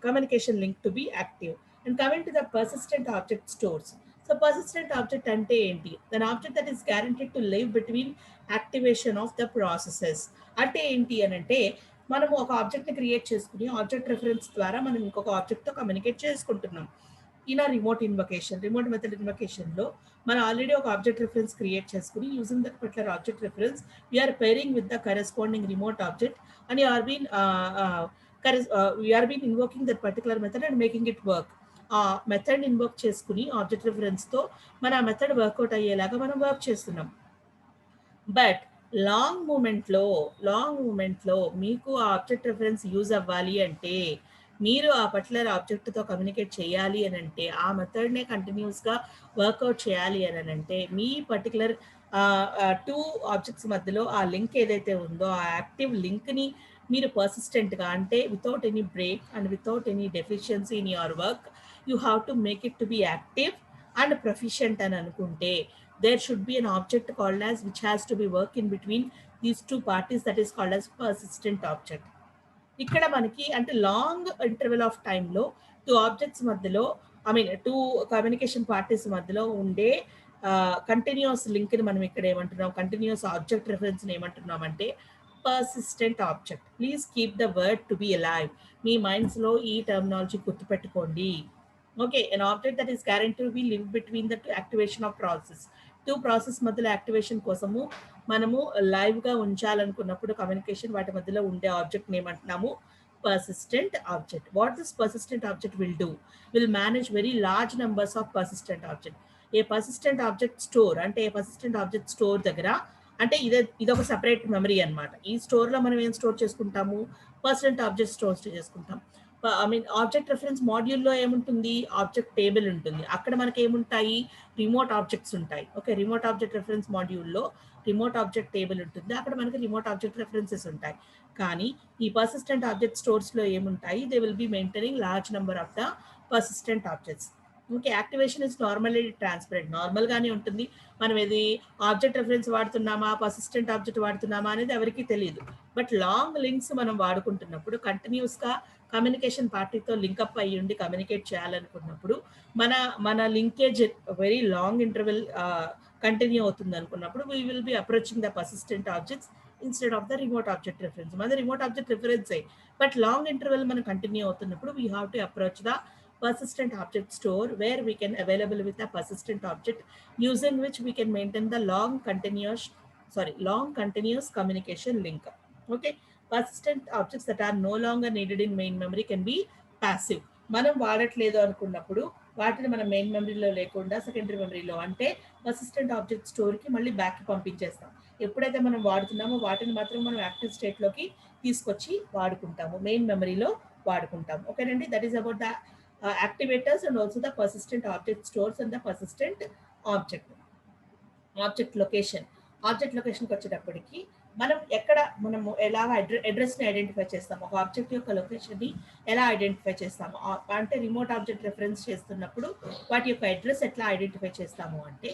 S1: communication link to be active. And coming to the persistent object stores. So persistent object ante enti? An object that is guaranteed to live between activation of the processes. Ante enti anante మనము ఒక ఆబ్జెక్ట్ని create చేసుకుని object reference ద్వారా మనం ఇంకొక ఆబ్జెక్ట్తో communicate చేసుకుంటున్నాం. In remote method ఇన్వకేషన్లో మనం ఆల్రెడీ ఒక ఆబ్జెక్ట్ రిఫరెన్స్ క్రియేట్ చేసుకుని using that particular object reference we're pairing with the corresponding remote object and we're been invoking that particular method and making it work. ఆ మెథడ్ ఇన్వోక్ చేసుకుని object రిఫరెన్స్తో మన ఆ మెథడ్ వర్కౌట్ అయ్యేలాగా మనం work చేస్తున్నాం. But long మూమెంట్లో మీకు ఆ ఆబ్జెక్ట్ రిఫరెన్స్ యూజ్ అవ్వాలి అంటే, మీరు ఆ పర్టికులర్ ఆబ్జెక్ట్తో కమ్యూనికేట్ చేయాలి అని అంటే, ఆ మెథడ్నే కంటిన్యూస్గా వర్కౌట్ చేయాలి అని అంటే, మీ పర్టికులర్ టూ ఆబ్జెక్ట్స్ మధ్యలో ఆ లింక్ ఏదైతే ఉందో ఆ యాక్టివ్ లింక్ని మీరు పర్సిస్టెంట్గా అంటే without any break and without any deficiency in your work you have to make it to be active and proficient అని అనుకుంటే, there should be an object called as which has to be work in between these two parties, that is called as persistent object. ఇక్కడ మనకి అంటే long interval of టైంలో two objects మధ్యలో two communication parties మధ్యలో ఉండే continuous లింక్ని మనం ఇక్కడ ఏమంటున్నాం, కంటిన్యూస్ ఆబ్జెక్ట్ రిఫరెన్స్ని ఏమంటున్నాం అంటే persistent object. Please keep the word to be alive. మీ మైండ్స్లో ఈ టర్మినాలజీ గుర్తుపెట్టుకోండి. Okay, an object that is guaranteed to be live between the activation of process. Two process మధ్యలో యాక్టివేషన్ కోసము మనము లైవ్గా ఉంచాలనుకున్నప్పుడు కమ్యూనికేషన్ వాటి మధ్యలో ఉండే ఆబ్జెక్ట్ని ఏమంటున్నాము, persistent object. What this persistent object will do, will manage very large numbers of persistent object. A persistent object store అంటే ఏ persistent object store దగ్గర అంటే ఇదొక సెపరేట్ మెమరీ అనమాట. ఈ స్టోర్లో మనం ఏం స్టోర్ చేసుకుంటాము, పర్సిస్టెంట్ ఆబ్జెక్ట్ స్టోర్ చేసుకుంటాం. ఐ మీన్ ఆబ్జెక్ట్ రెఫరెన్స్ మాడ్యూల్లో ఏముంటుంది, ఆబ్జెక్ట్ టేబుల్ ఉంటుంది. అక్కడ మనకి ఏముంటాయి, రిమోట్ ఆబ్జెక్ట్స్ ఉంటాయి. ఓకే, రిమోట్ ఆబ్జెక్ట్ రెఫరెన్స్ మాడ్యూల్లో రిమోట్ ఆబ్జెక్ట్ టేబుల్ ఉంటుంది. అక్కడ మనకి రిమోట్ ఆబ్జెక్ట్ రెఫరెన్సెస్ ఉంటాయి. కానీ ఈ పర్సిస్టెంట్ ఆబ్జెక్ట్ స్టోర్స్లో ఏముంటాయి, they will be maintaining large number of the persistent objects. Okay, activation is normally transparent, నార్మల్గానే ఉంటుంది. మనం ఇది ఆబ్జెక్ట్ రెఫరెన్స్ వాడుతున్నామా, పర్సిస్టెంట్ ఆబ్జెక్ట్ వాడుతున్నామా అనేది ఎవరికీ తెలియదు. బట్ లాంగ్ లింక్స్ మనం వాడుకుంటున్నప్పుడు, కంటిన్యూస్గా కమ్యూనికేషన్ పార్టీతో లింకప్ అయ్యి ఉండి కమ్యూనికేట్ చేయాలనుకున్నప్పుడు, మన మన linkage very long interval continue అవుతుంది అనుకున్నప్పుడు, we will be approaching the persistent objects instead of the remote object reference. మన remote object reference but long interval మనం కంటిన్యూ అవుతున్నప్పుడు we have to approach the persistent object store, where we can available with a persistent object using which we can maintain the long continuous communication link. Okay, persistent objects that are no longer needed in main memory can be passive. మనం వాడట్లేదు అనుకున్నప్పుడు వాటిని మనం main మెమరీలో లేకుండా secondary మెమరీలో, అంటే persistent object స్టోర్కి మళ్ళీ బ్యాక్ పంపించేస్తాం. ఎప్పుడైతే మనం వాడుతున్నామో వాటిని మాత్రం మనం యాక్టివ్ స్టేట్లోకి తీసుకొచ్చి వాడుకుంటాము, మెయిన్ మెమరీలో వాడుకుంటాము. ఓకేనండి, that is about the activators and also the persistent object stores and the persistent object location. Object లొకేషన్కి వచ్చేటప్పటికి మనము ఎలా అడ్రస్ని ఐడెంటిఫై చేస్తాము, ఒక ఆబ్జెక్ట్ యొక్క లొకేషన్ని ఎలా ఐడెంటిఫై చేస్తాము అంటే, రిమోట్ ఆబ్జెక్ట్ రెఫరెన్స్ చేస్తున్నప్పుడు వాటి యొక్క అడ్రస్ ఎట్లా ఐడెంటిఫై చేస్తాము అంటే,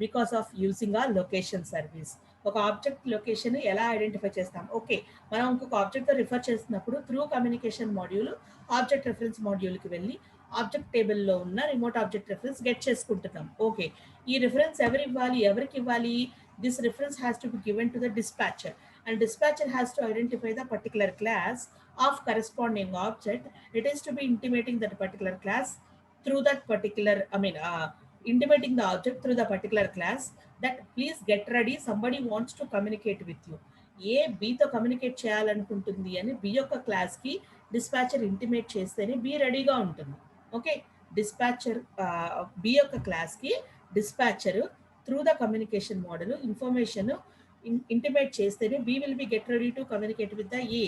S1: బికాస్ ఆఫ్ యూజింగ్ ఆ లొకేషన్ సర్వీస్. ఒక ఆబ్జెక్ట్ లొకేషన్ ఎలా ఐడెంటిఫై చేస్తాం, ఓకే, మనం ఇంకొక ఆబ్జెక్ట్తో రిఫర్ చేస్తున్నప్పుడు through communication module object reference మాడ్యూల్కి వెళ్ళి ఆబ్జెక్ట్ టేబుల్లో ఉన్న రిమోట్ ఆబ్జెక్ట్ రెఫరెన్స్ గెట్ చేసుకుంటున్నాం. ఓకే, ఈ రిఫరెన్స్ ఎవరికి ఇవ్వాలి, this reference has to be given to the dispatcher, and dispatcher has to identify the particular class of corresponding object. It is to be intimating that particular class through that particular, intimating the object through the particular class that please get ready, somebody wants to communicate with you. A బితో communicate చేయాలనుకుంటుంది అని B యొక్క క్లాస్కి dispatcher intimate చేస్తేనే B రెడీగా ఉంటుంది. Okay, dispatcher B యొక్క క్లాస్కి dispatcher through the communication model information intimate చేస్తేనే B will be get ready to communicate with the A.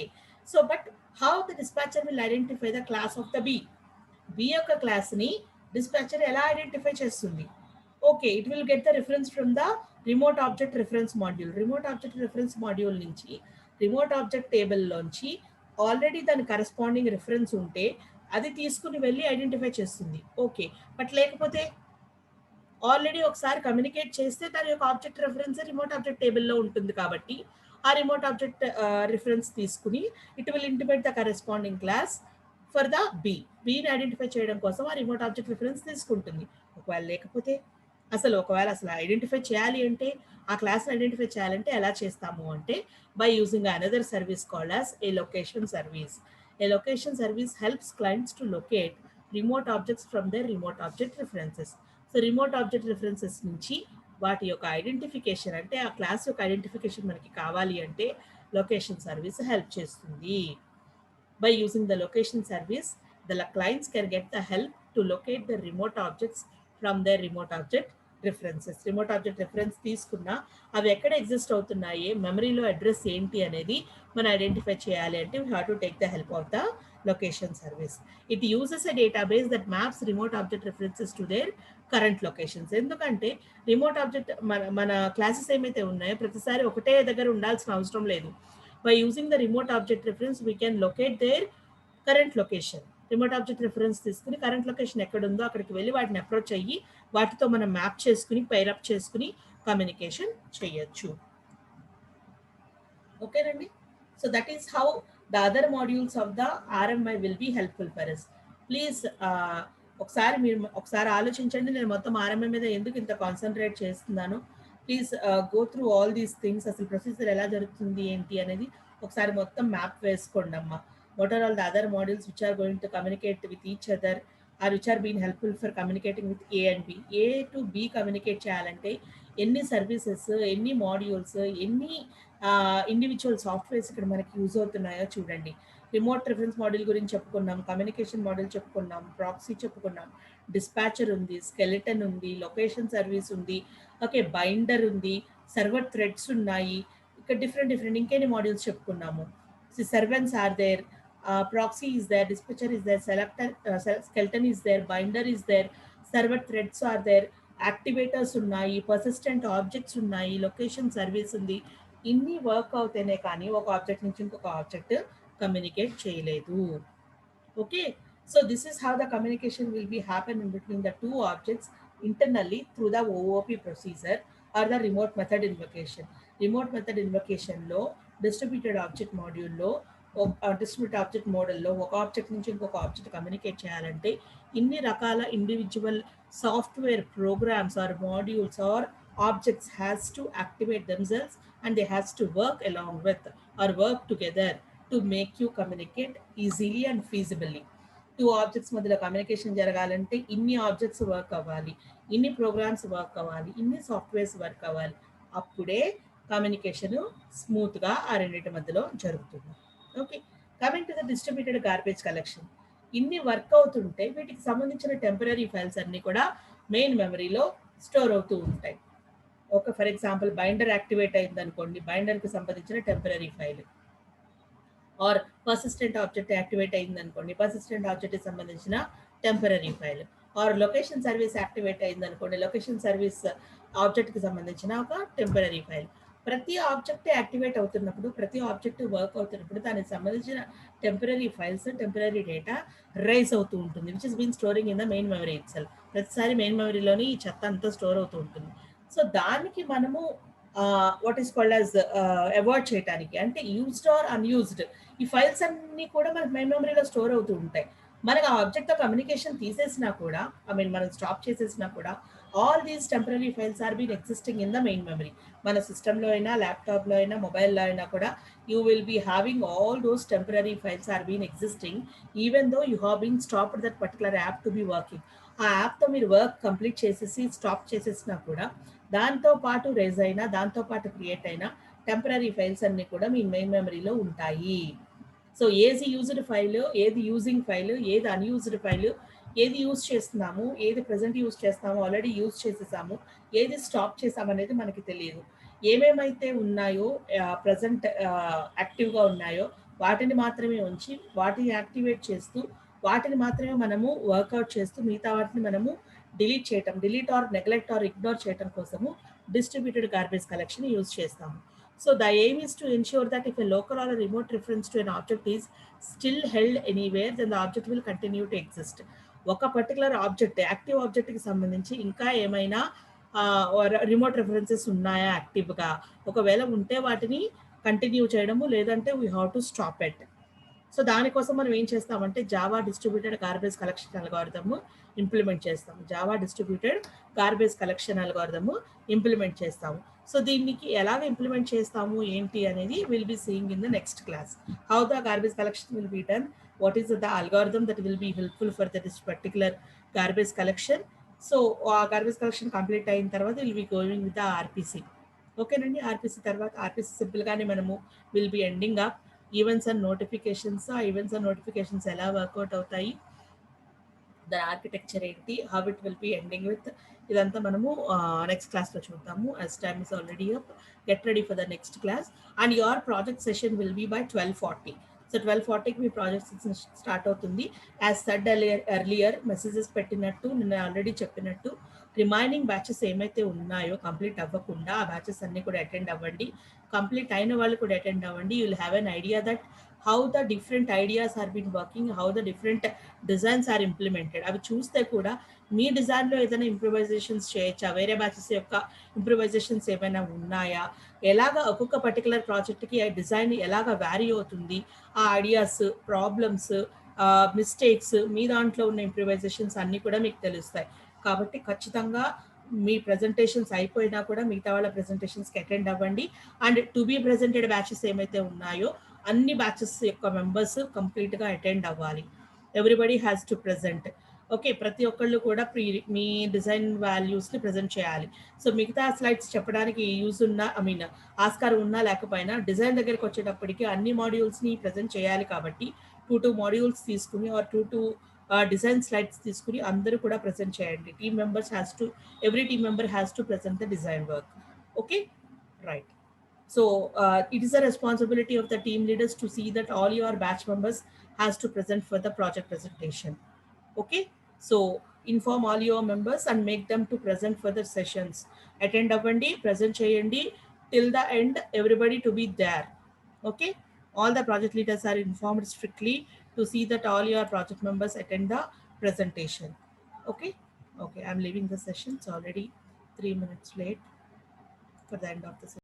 S1: So but how the dispatcher will identify the class of the B, B యొక్క క్లాస్ని dispatcher ఎలా identify చేస్తుంది, okay, it will get the reference from the remote object reference module. Remote object reference module నుంచి, remote object టేబుల్లోంచి already దాని corresponding reference ఉంటే అది తీసుకుని వెళ్ళి ఐడెంటిఫై చేస్తుంది. ఓకే, బట్ లేకపోతే ఆల్రెడీ ఒకసారి కమ్యూనికేట్ చేస్తే దాని యొక్క ఆబ్జెక్ట్ రెఫరెన్స్ రిమోట్ ఆబ్జెక్ట్ టేబుల్లో ఉంటుంది కాబట్టి ఆ రిమోట్ ఆబ్జెక్ట్ రిఫరెన్స్ తీసుకుని it will intimate the corresponding class for the బీని ఐడెంటిఫై చేయడం కోసం ఆ రిమోట్ ఆబ్జెక్ట్ రిఫరెన్స్ తీసుకుంటుంది. ఒకవేళ అసలు ఐడెంటిఫై చేయాలి అంటే, ఆ క్లాస్ని ఐడెంటిఫై చేయాలంటే ఎలా చేస్తాము అంటే, by using another service called as a location service. A location service helps clients to locate remote objects from their remote object references. So remote object references నుంచి వాటి యొక్క ఐడెంటిఫికేషన్, అంటే ఆ క్లాస్ యొక్క ఐడెంటిఫికేషన్ మనకి కావాలి అంటే లొకేషన్ సర్వీస్ హెల్ప్ చేస్తుంది. By using the location service, the clients can get the help to locate the remote objects from their remote object references. Remote object reference తీసుకున్నా అవి ఎక్కడ ఎగ్జిస్ట్ అవుతున్నాయి, మెమరీలో అడ్రస్ ఏంటి అనేది మనం ఐడెంటిఫై చేయాలి అంటే we have to take the help of the location service. It uses a database that maps remote object references to their current locations. ఎందుకంటే రిమోట్ ఆబ్జెక్ట్ మన క్లాసెస్ ఏమైతే ఉన్నాయో ప్రతిసారి ఒకటే దగ్గర ఉండాల్సిన అవసరం లేదు. By using the remote object reference we can locate their current location. Remote object reference తీసుకుని కరెంట్ లొకేషన్ ఎక్కడ ఉందో అక్కడికి వెళ్ళి వాటిని అప్రోచ్ అయ్యి వాటితో మనం మ్యాప్ చేసుకుని పైరప్ చేసుకుని కమ్యూనికేషన్ చేయొచ్చు. ఓకేనండి, so that is how the other modules of the RMI will be helpful for us. Please ఒకసారి ఆలోచించండి, నేను మొత్తం RMI మీద ఎందుకు ఇంత కాన్సన్ట్రేట్ చేస్తున్నాను. Please go through all these things. అసలు ప్రొసీజర్ ఎలా జరుగుతుంది ఏంటి అనేది ఒకసారి మొత్తం మ్యాప్ వేసుకోండి అమ్మా. What are all the other modules which are going to communicate with each other or which are being helpful for communicating with A and B. A to B communicate చేయాలంటే ఎన్ని సర్వీసెస్, ఎన్ని modules, ఎన్ని individual softwares ఇక్కడ మనకి use అవుతున్నాయో చూడండి. Remote reference module గురించి చెప్పుకున్నాం, కమ్యూనికేషన్ మాడ్యూల్ చెప్పుకున్నాం, ప్రాక్సీ చెప్పుకున్నాం, డిస్పాచర్ ఉంది, స్కెలిటన్ ఉంది, లొకేషన్ సర్వీస్ ఉంది, ఓకే, బైండర్ ఉంది, సర్వర్ థ్రెడ్స్ ఉన్నాయి, ఇక్కడ డిఫరెంట్ ఇంకెన్ని మాడ్యూల్స్ చెప్పుకున్నాము. Servants are there, proxy is there, dispatcher is there, selector, skeleton is there, binder is there, server threads are there, activators ఉన్నాయి, persistent objects ఉన్నాయి, location service ఉంది. ఇన్ని work అవుతేనే కానీ ఒక ఆబ్జెక్ట్ నుంచి ఇంకొక ఆబ్జెక్ట్ కమ్యూనికేట్ చేయలేదు. Okay, so this is how the communication will be happen in between the two objects internally through the OOP procedure or the remote method invocation. Remote method invocation లో distributed object module లో distribute object మోడల్లో ఒక object నుంచి ఇంకొక object communicate చేయాలంటే ఇన్ని రకాల individual software programs or modules or objects has to activate themselves and they has to work along with or work together to make you communicate easily and feasibly. Two objects మధ్యలో communication జరగాలంటే ఇన్ని objects work అవ్వాలి, ఇన్ని programmes work అవ్వాలి, ఇన్ని softwares work అవ్వాలి. అప్పుడే communication స్మూత్గా ఆ రెండింటి మధ్యలో జరుగుతుంది. Okay, coming to the distributed garbage collection. ఇన్ని వర్క్ అవుతుంటే వీటికి సంబంధించిన టెంపరీ ఫైల్స్ అన్ని కూడా మెయిన్ మెమరీలో స్టోర్ అవుతూ ఉంటాయి. ఒక ఫర్ ఎగ్జాంపుల్ బైండర్ యాక్టివేట్ అయింది అనుకోండి, బైండర్కి సంబంధించిన temporary file, or persistent object activate అయింది అనుకోండి, పర్సిస్టెంట్ ఆబ్జెక్ట్కి సంబంధించిన temporary file, or location service activate అయింది అనుకోండి, లొకేషన్ సర్వీస్ ఆబ్జెక్ట్కి సంబంధించిన ఒక టెంపరీ ఫైల్. ప్రతి ఆబ్జెక్ట్ యాక్టివేట్ అవుతున్నప్పుడు, ప్రతి ఆబ్జెక్ట్ వర్క్ అవుతున్నప్పుడు దానికి సంబంధించిన temporary files, temporary data raise అవుతూ ఉంటుంది, which is been storing in the main memory itself. ప్రతిసారి మెయిన్ మెమరీలోని ఈ చెత్త అంతా స్టోర్ అవుతూ ఉంటుంది. సో దానికి మనము what is called as avoid చేయడానికి, అంటే యూజ్డ్ ఆర్ అన్యూజ్డ్ ఈ ఫైల్స్ అన్ని కూడా మనకి మెయిన్ మెమరీలో స్టోర్ అవుతూ ఉంటాయి. మనకు ఆ ఆబ్జెక్ట్తో కమ్యూనికేషన్ తీసేసినా కూడా, మనం స్టాప్ చేసేసినా కూడా, all these temporary files are been existing in the main memory. మన సిస్టంలో అయినా, ల్యాప్టాప్లో అయినా, మొబైల్లో అయినా కూడా you will be having all those temporary files are been existing even though you have been stopped that particular app to be working. ఆ యాప్తో మీరు వర్క్ కంప్లీట్ చేసేసి స్టాప్ చేసేసినా కూడా దాంతో పాటు రేజ్ అయినా, దాంతో పాటు క్రియేట్ అయిన టెంపరీ ఫైల్స్ అన్ని కూడా మీ మెయిన్ మెమరీలో ఉంటాయి. సో ఏది యూజ్డ్ ఫైల్, ఏది యూజింగ్ ఫైల్, ఏది అన్యూజ్డ్ ఫైల్, ఏది యూజ్ చేస్తున్నాము, ఏది ప్రజెంట్ యూజ్ చేస్తాము, ఆల్రెడీ యూజ్ చేసేసాము, ఏది స్టాప్ చేసాము అనేది మనకి తెలియదు. ఏమేమైతే ఉన్నాయో ప్రజెంట్ యాక్టివ్గా ఉన్నాయో వాటిని మాత్రమే ఉంచి, వాటిని యాక్టివేట్ చేస్తూ, వాటిని మాత్రమే మనము వర్కౌట్ చేస్తూ, మిగతా వాటిని మనము డిలీట్ చేయటం, delete or neglect or ignore చేయటం కోసము డిస్ట్రిబ్యూటెడ్ గార్బేజ్ కలెక్షన్ యూజ్ చేస్తాము. So the aim is to ensure that if a local or a remote reference to an object is still held anywhere, then the object will continue to exist. ఒక particular object, active ఆబ్జెక్ట్కి సంబంధించి ఇంకా ఏమైనా remote references ఉన్నాయా యాక్టివ్గా, ఒకవేళ ఉంటే వాటిని continue చేయడము, లేదంటే we have to stop it. So దానికోసం మనం ఏం చేస్తామంటే Java distributed garbage collection algorithm implement చేస్తాము. Java distributed garbage collection algorithm implement చేస్తాము. సో దీనికి ఎలాగ ఇంప్లిమెంట్ చేస్తాము ఏంటి అనేది will be seeing in the next class. How the garbage collection will be done, what is the algorithm that will be helpful for this particular garbage collection. So ఆ garbage collection complete అయిన తర్వాత will be going with the RPC. ఓకేనండి, RPC తర్వాత RPC సింపుల్గానే మనము will be ending up events and notifications. ఆ events and notifications ఎలా work out అవుతాయి, దాని ఆర్కిటెక్చర్ ఏంటి, how it will B ending with, ఇదంతా మనము నెక్స్ట్ క్లాస్లో చూద్దాము. as time is already up, get ready for the next class and your project session will be by 12:40. So 12:40కి మీ ప్రాజెక్ట్ సెషన్ స్టార్ట్ అవుతుంది. యాజ్ సెడ్ ఎర్లియర్ మెసేజెస్ పెట్టినట్టు, నిన్న already చెప్పినట్టు, రిమైనింగ్ బ్యాచెస్ ఏమైతే ఉన్నాయో కంప్లీట్ అవ్వకుండా ఆ బ్యాచెస్ అన్ని కూడా అటెండ్ అవ్వండి. కంప్లీట్ అయిన వాళ్ళు కూడా అటెండ్ అవ్వండి. You will have an idea that how the different ideas are been working, how the different designs are implemented. అవి చూస్తే కూడా మీ డిజైన్లో ఏదైనా ఇంప్రూవైజేషన్స్ చేయొచ్చా, వేరే బ్యాచెస్ యొక్క ఇంప్రూవైజేషన్స్ ఏమైనా ఉన్నాయా, ఎలాగ ఒక్కొక్క పర్టికులర్ ప్రాజెక్ట్కి ఆ డిజైన్ ఎలాగ వ్యారీ అవుతుంది, ఆ ఐడియాస్, ప్రాబ్లమ్స్, మిస్టేక్స్, మీ దాంట్లో ఉన్న ఇంప్రూవైజేషన్స్ అన్నీ కూడా మీకు తెలుస్తాయి. కాబట్టి ఖచ్చితంగా మీ ప్రజెంటేషన్స్ అయిపోయినా కూడా మిగతా వాళ్ళ ప్రజెంటేషన్స్కి అటెండ్ అవ్వండి. And to be presented batches ఏమైతే ఉన్నాయో అన్ని బ్యాచెస్ యొక్క మెంబర్స్ కంప్లీట్గా అటెండ్ అవ్వాలి. Everybody has to present. Okay, ప్రతి ఒక్కళ్ళు కూడా మీ డిజైన్ వాల్యూస్ని ప్రజెంట్ చేయాలి. సో మిగతా స్లైడ్స్ చెప్పడానికి యూజ్ ఉన్నా, ఆస్కారం ఉన్నా లేకపోయినా డిజైన్ దగ్గరికి వచ్చేటప్పటికి అన్ని మాడ్యూల్స్ని ప్రజెంట్ చేయాలి. కాబట్టి 2 మాడ్యూల్స్ తీసుకుని ఆర్ 2 డిజైన్ స్లైడ్స్ తీసుకుని అందరూ కూడా ప్రజెంట్ చేయండి. Every team member has to present the design work. Okay, right. So it is a responsibility of the team leaders to see that all your batch members has to present for the project presentation. Okay, so inform all your members and make them to present for the sessions. Attend avandi, present cheyandi till the end, everybody to be there. Okay, all the project leaders are informed strictly to see that all your project members attend the presentation. Okay, okay, I'm leaving the session. It's already 3 minutes late for the end of the session.